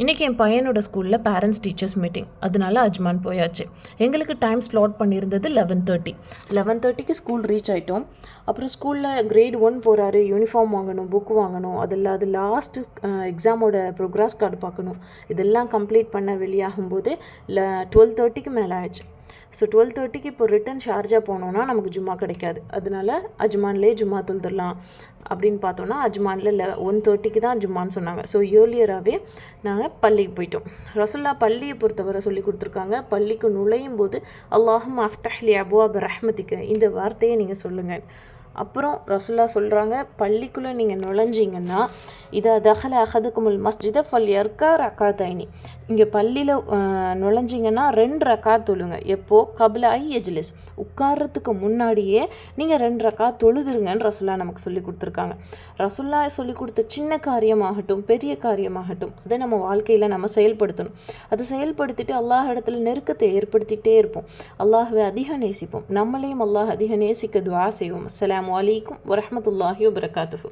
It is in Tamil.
இன்றைக்கி என் பையனோட ஸ்கூலில் பேரண்ட்ஸ் டீச்சர்ஸ் மீட்டிங், அதனால அஜ்மான் போயாச்சு. எங்களுக்கு டைம் ஸ்லாட் பண்ணியிருந்தது 11:30க்கு ஸ்கூல் ரீச் ஆகிட்டோம். அப்புறம் ஸ்கூலில் கிரேட் 1 போகிறாரு, யூனிஃபார்ம் வாங்கணும், புக் வாங்கணும், அது லாஸ்ட்டு எக்ஸாமோட ப்ரோக்ரஸ் கார்டு பார்க்கணும். இதெல்லாம் கம்ப்ளீட் பண்ண வெளியாகும்போது 12:30க்கு மேலே ஆயிடுச்சு. ஸோ 12:30க்கு இப்போ ரிட்டன் ஷார்ஜா போனோன்னா நமக்கு ஜும்மா கிடைக்காது. அதனால அஜ்மான்லேயே ஜும்மா தொழுதுடலாம் அப்படின்னு பார்த்தோன்னா அஜ்மானில் 1:30க்கு தான் ஜும்மான்னு சொன்னாங்க. ஸோ ஏர்லியராகவே நாங்கள் பள்ளிக்கு போயிட்டோம். ரசுல்லா பள்ளியை பொறுத்தவரை சொல்லி கொடுத்துருக்காங்க, பள்ளிக்கு நுழையும் போது அல்லாஹும் அஃப்தஹ்லி அபுவாப ரஹ்மதிக்கு இந்த வார்த்தையை நீங்கள் சொல்லுங்கள். அப்புறம் ரசுல்லா சொல்கிறாங்க, பள்ளிக்குள்ளே நீங்கள் நுழைஞ்சிங்கன்னா இதை தஹல அஹதுக்குமுல் மஸ்ஜித ஃபல் யர்கா ரக்காத்தைனி, இங்கே பள்ளியில் நுழைஞ்சிங்கன்னா 2 ரக்காத் தொழுங்க. எப்போது? கபில ஐ எஜ்லிஸ், உட்கார்றதுக்கு முன்னாடியே நீங்கள் 2 ரக்காத் தொழுதுருங்கன்னு ரசுல்லா நமக்கு சொல்லி கொடுத்துருக்காங்க. ரசுல்லா சொல்லி கொடுத்த சின்ன காரியமாகட்டும் பெரிய காரியமாகட்டும் அதை நம்ம வாழ்க்கையில் நம்ம செயல்படுத்தணும். அதை செயல்படுத்திட்டு அல்லாஹ் இடத்துல நெருக்கத்தை ஏற்படுத்திகிட்டே இருப்போம். அல்லாஹ்வை அதிக நேசிப்போம். நம்மளையும் அல்லாஹ் அதிக நேசிக்க துஆ செய்வோம். அஸ்ஸலாமு அலைக்கும் வரஹ்மத்துல்லாஹி வபரகாத்துஹு.